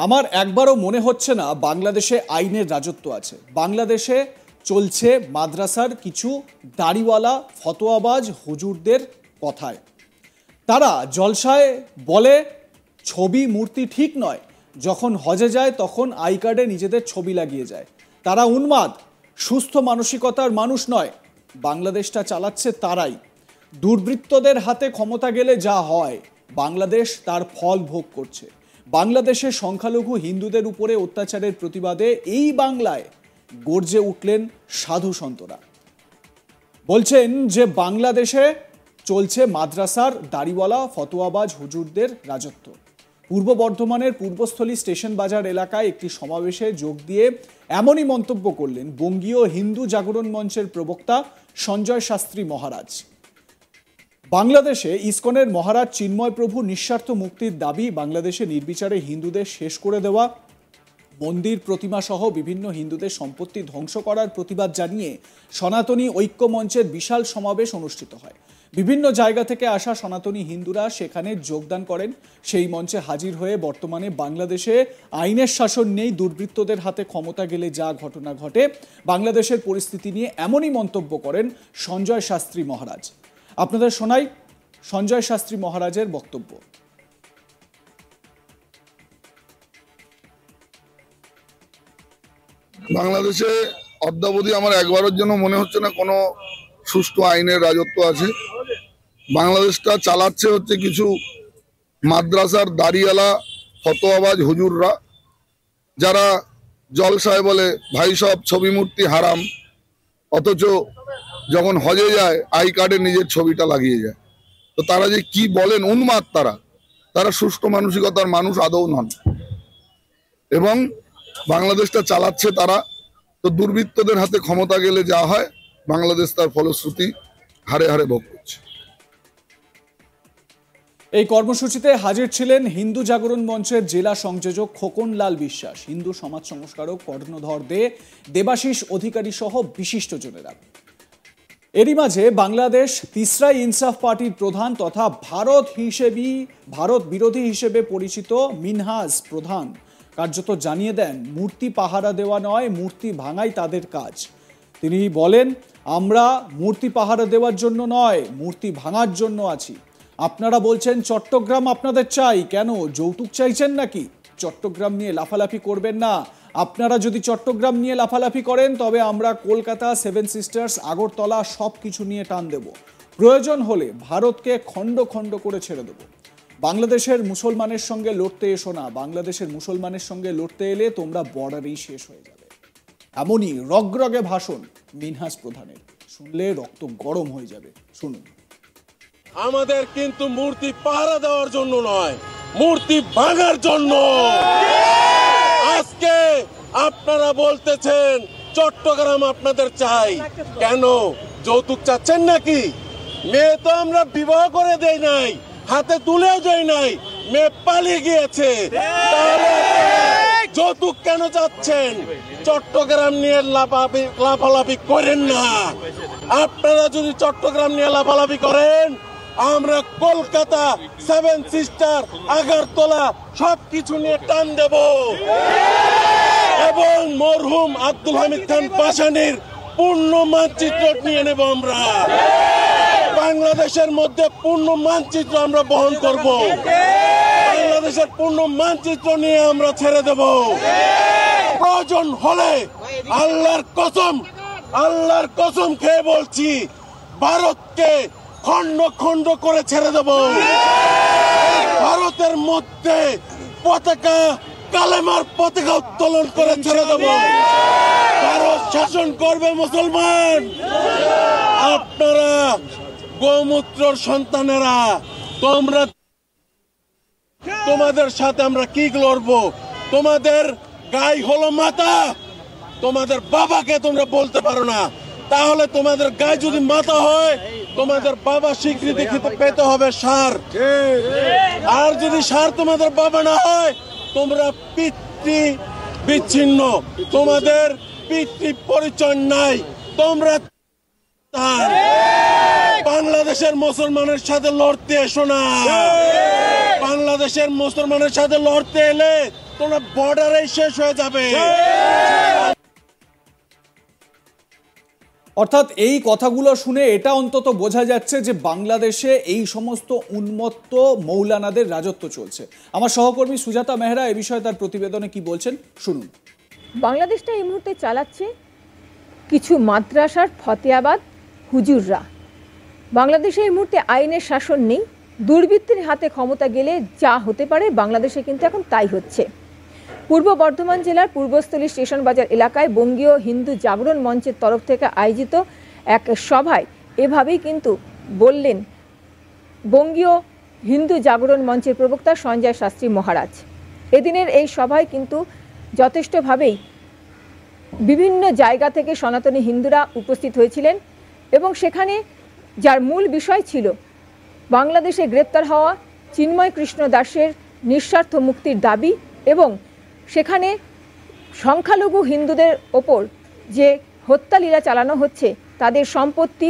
আমার একবারও মনে হচ্ছে না বাংলাদেশে আইনের রাজত্ব আছে। বাংলাদেশে চলছে মাদ্রাসার কিছু দাড়িওয়ালা ফতোয়াবাজ হুজুরদের কথায়। তারা জলসায় বলে ছবি মূর্তি ঠিক নয়, যখন হজে যায় তখন আই কার্ডে নিজেদের ছবি লাগিয়ে যায়। তারা উন্মাদ, সুস্থ মানসিকতার মানুষ নয়। বাংলাদেশটা চালাচ্ছে তারাই। দুর্বৃত্তদের হাতে ক্ষমতা গেলে যা হয়, বাংলাদেশ তার ফল ভোগ করছে। বাংলাদেশের সংখ্যালঘু হিন্দুদের উপরে অত্যাচারের প্রতিবাদে এই বাংলায় গর্জে উঠলেন সাধু সন্তরা। বলছেন যে বাংলাদেশে চলছে মাদ্রাসার দাড়িওয়ালা ফতোয়াবাজ হুজুরদের রাজত্ব। পূর্ব বর্ধমানের পূর্বস্থলী স্টেশন বাজার এলাকায় একটি সমাবেশে যোগ দিয়ে এমনই মন্তব্য করলেন বঙ্গীয় হিন্দু জাগরণ মঞ্চের প্রবক্তা সঞ্জয় শাস্ত্রী মহারাজ। বাংলাদেশে ইসকনের মহারাজ চিন্ময় প্রভু নিঃস্বার্থ মুক্তির দাবি, বাংলাদেশে নির্বিচারে হিন্দুদের শেষ করে দেওয়া, মন্দির প্রতিমা সহ বিভিন্ন হিন্দুদের সম্পত্তি ধ্বংস করার প্রতিবাদ জানিয়ে সনাতনী ঐক্য মঞ্চের বিশাল সমাবেশ অনুষ্ঠিত হয়। বিভিন্ন জায়গা থেকে আসা সনাতনী হিন্দুরা সেখানে যোগদান করেন। সেই মঞ্চে হাজির হয়ে বর্তমানে বাংলাদেশে আইনের শাসন নেই, দুর্বৃত্তদের হাতে ক্ষমতা গেলে যা ঘটনা ঘটে, বাংলাদেশের পরিস্থিতি নিয়ে এমনই মন্তব্য করেন সঞ্জয় শাস্ত্রী মহারাজ। আপনাদের শোনাই সঞ্জয় শাস্ত্রী মহারাজের বক্তব্য। বাংলাদেশে অদ্যাবধি আমার একবারের জন্য মনে হচ্ছে না কোনো সুষ্ঠু আইনের রাজত্ব আছে। বাংলাদেশটা চালাচ্ছে হচ্ছে কিছু মাদ্রাসার দাড়িওয়ালা ফতোয়াবাজ হুজুররা, যারা জলসায় বলে ভাই সব ছবি মূর্তি হারাম, অথচ যখন হজে যায় আই কার্ডে নিজের ছবিটা লাগিয়ে যায়। তো তারা যে কি বলেন, উন্মাদ তারা সুষ্ঠু মানসিকতার মানুষ আদৌ নন, এবং বাংলাদেশটা চালাচ্ছে তারা। তো দুর্বৃত্তদের হাতে ক্ষমতা গেলে যা হয়, বাংলাদেশ তার ফলশ্রুতি হারে হারে ভোগ করছে। এই কর্মসূচিতে হাজির ছিলেন হিন্দু জাগরণ মঞ্চের জেলা সংযোজক খোকন লাল বিশ্বাস, হিন্দু সমাজ সংস্কারক কর্ণধর দে, দেবাশিস অধিকারী সহ বিশিষ্টজনেরা। এরই মাঝে বাংলাদেশ তিসরা ইনসাফ পার্টির প্রধান তথা ভারত বিরোধী হিসেবে পরিচিত মিনহাজ প্রধান কার্যত জানিয়ে দেন, মূর্তি পাহারা দেওয়া নয়, মূর্তি ভাঙাই তাদের কাজ। তিনি বলেন, আমরা মূর্তি পাহারা দেওয়ার জন্য নয়, মূর্তি ভাঙার জন্য আছি। আপনারা বলছেন চট্টগ্রাম আপনাদের চাই, কেন যৌতুক চাইছেন নাকি? চট্টগ্রাম নিয়ে লাফালাফি করবেন না। আপনারা যদি চট্টগ্রাম নিয়ে লাফালাফি করেন তবে আমরা কলকাতা, সেভেন সিস্টার্স, আগরতলা সব কিছু নিয়ে টান দেব। প্রয়োজন হলে ভারতকে খণ্ড খণ্ড করে ছেড়ে দেব। বাংলাদেশের মুসলমানের সঙ্গে লড়তে এসো না, বাংলাদেশের মুসলমানের সঙ্গে লড়তে এলে তোমরা বর্ডারেই শেষ হয়ে যাবে। এমনই রগরগে ভাষণ মিনহাজ প্রধানের, শুনলে রক্ত গরম হয়ে যাবে। শুনুন। আমাদের কিন্তু মূর্তি পাহারা দেওয়ার জন্য নয়, মূর্তি ভাঙার জন্য। আজকে আপনারা বলতেছেন চট্টগ্রাম আপনাদের চাই, কেন যৌতুক চাচ্ছেন নাকি? মেয়ে তো আমরা বিবাহ করে দেই নাই, হাতে তুলেও দেই নাই, মেয়ে পালিয়ে গিয়েছে, তাহলে যৌতুক কেন চাচ্ছেন? চট্টগ্রাম নিয়ে লাফালাফি করেন না। আপনারা যদি চট্টগ্রাম নিয়ে লাফালাফি করেন, আমরা কলকাতা, সেভেন সিস্টার, আগরতলা সবকিছু নিয়ে টান দেব, এবং মরহুম আব্দুল হামিদ খান পাশানির পূর্ণ মানচিত্র নিয়ে নেব। আমরা বাংলাদেশের মধ্যে পূর্ণ মানচিত্র আমরা বহন করব, বাংলাদেশের পূর্ণ মানচিত্র নিয়ে আমরা ছেড়ে দেব। প্রয়োজন হলে আল্লাহর কসম খেয়ে বলছি, ভারতকে খণ্ড খণ্ড করে ছেড়ে দেব। ভারতের মধ্যে পতাকা, কালেমার পতাকা উত্তোলন করে ছেড়ে দেব। ভারত শাসন করবে মুসলমান। আপনারা গোমূত্রর সন্তানেরা, তোমাদের সাথে আমরা কি লড়বো? তোমাদের গায়ে হলো মাথা, তোমাদের বাবাকে তোমরা বলতে পারো না, তাহলে তোমাদের গায়ে যদি মাথা হয়, তোমাদের বাবা স্বীকৃতি পেতে হবে সার। আর যদি সার তোমাদের বাবা না হয়, তোমরা পিতৃ বিচ্ছিন্ন, তোমাদের পিতৃ পরিচয় নাই, তোমরা বাংলাদেশের মুসলমানের সাথে লড়তে এসো না। বাংলাদেশের মুসলমানের সাথে লড়তে এলে তোমরা বর্ডারে শেষ হয়ে যাবে। অর্থাৎ এই কথাগুলো শুনে এটা অন্তত বোঝা যাচ্ছে যে বাংলাদেশে এই সমস্ত উন্মত্ত মৌলানাদের রাজত্ব চলছে। আমার সহকর্মী সুজাতা মেহরা এ বিষয়ে তার প্রতিবেদনে কি বলছেন শুনুন। বাংলাদেশটা এই মুহূর্তে চালাচ্ছে কিছু মাদ্রাসার ফতেয়াবাদ হুজুররা। বাংলাদেশে এই মুহূর্তে আইনের শাসন নেই, দুর্বৃত্তের হাতে ক্ষমতা গেলে যা হতে পারে বাংলাদেশে কিন্তু এখন তাই হচ্ছে। পূর্ব বর্ধমান জেলার পূর্বস্থলী স্টেশন বাজার এলাকায় বঙ্গীয় হিন্দু জাগরণ মঞ্চের তরফ থেকে আয়োজিত এক সভায় এভাবেই কিন্তু বললেন বঙ্গীয় হিন্দু জাগরণ মঞ্চের প্রবক্তা সঞ্জয় শাস্ত্রী মহারাজ। এদিনের এই সভায় কিন্তু যথেষ্টভাবেই বিভিন্ন জায়গা থেকে সনাতনী হিন্দুরা উপস্থিত হয়েছিলেন এবং সেখানে যার মূল বিষয় ছিল বাংলাদেশে গ্রেপ্তার হওয়া চিন্ময় কৃষ্ণ দাসের নিঃস্বার্থ মুক্তির দাবি এবং সেখানে সংখ্যালঘু হিন্দুদের ওপর যে হত্যালীলা চালানো হচ্ছে, তাদের সম্পত্তি,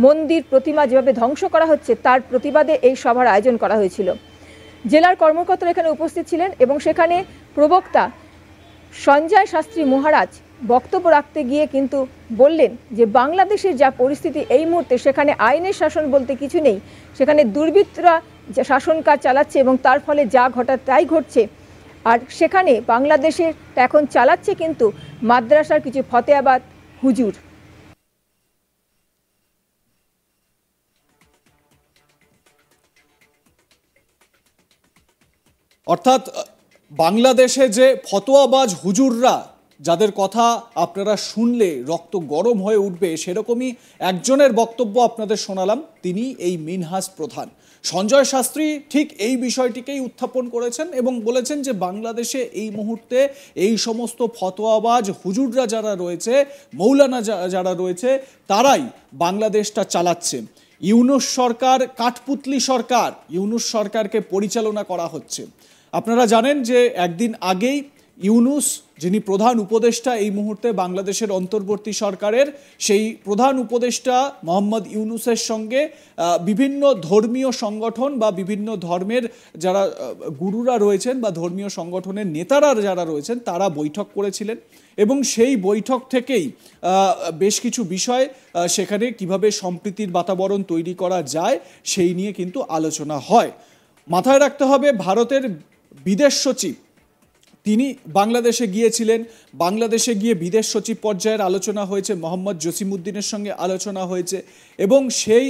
মন্দির, প্রতিমা যেভাবে ধ্বংস করা হচ্ছে তার প্রতিবাদে এই সভার আয়োজন করা হয়েছিল। জেলার কর্মকর্তারা এখানে উপস্থিত ছিলেন এবং সেখানে প্রবক্তা সঞ্জয় শাস্ত্রী মহারাজ বক্তব্য রাখতে গিয়ে কিন্তু বললেন যে বাংলাদেশের যা পরিস্থিতি এই মুহূর্তে, সেখানে আইনের শাসন বলতে কিছু নেই, সেখানে দুর্বৃত্তরা যা শাসনকাজ চালাচ্ছে এবং তার ফলে যা ঘটার তাই ঘটছে। আর সেখানে বাংলাদেশের এখন চালাচ্ছে কিন্তু মাদ্রাসার কিছু ফতেয়াবাদ হুজুর। অর্থাৎ বাংলাদেশে যে ফতোয়াবাজ হুজুররা, যাদের কথা আপনারা শুনলে রক্ত গরম হয়ে উঠবে, সেরকমই একজনের বক্তব্য আপনাদের শোনালাম। তিনি এই মিনহাজ প্রধান সঞ্জয় শাস্ত্রী ঠিক এই বিষয়টিকেই উত্থাপন করেছেন এবং বলেছেন যে বাংলাদেশে এই মুহূর্তে এই সমস্ত ফতোয়াবাজ হুজুররা যারা রয়েছে, মৌলানা যারা রয়েছে, তারাই বাংলাদেশটা চালাচ্ছে। ইউনূস সরকার কাঠপুতলি সরকার, ইউনূস সরকারকে পরিচালনা করা হচ্ছে। আপনারা জানেন যে একদিন আগেই ইউনূস, যিনি প্রধান উপদেষ্টা এই মুহূর্তে বাংলাদেশের অন্তর্বর্তী সরকারের, সেই প্রধান উপদেষ্টা মোহাম্মদ ইউনূসের সঙ্গে বিভিন্ন ধর্মীয় সংগঠন বা বিভিন্ন ধর্মের যারা গুরুরা রয়েছেন বা ধর্মীয় সংগঠনের নেতারা যারা রয়েছেন তারা বৈঠক করেছিলেন এবং সেই বৈঠক থেকেই বেশ কিছু বিষয় সেখানে কিভাবে সম্প্রীতির বাতাবরণ তৈরি করা যায় সেই নিয়ে কিন্তু আলোচনা হয়। মাথায় রাখতে হবে, ভারতের বিদেশ সচিব তিনি বাংলাদেশে গিয়েছিলেন। বাংলাদেশে গিয়ে বিদেশ সচিব পর্যায়ের আলোচনা হয়েছে, মোহাম্মদ জসিমউদ্দিনের সঙ্গে আলোচনা হয়েছে এবং সেই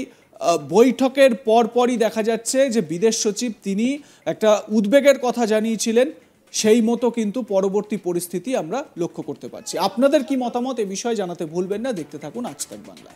বৈঠকের পরপরই দেখা যাচ্ছে যে বিদেশ সচিব তিনি একটা উদ্বেগের কথা জানিয়েছিলেন। সেই মতো কিন্তু পরবর্তী পরিস্থিতি আমরা লক্ষ্য করতে পারছি। আপনাদের কি মতামত এ বিষয়ে জানাতে ভুলবেন না। দেখতে থাকুন আজ তাক বাংলা।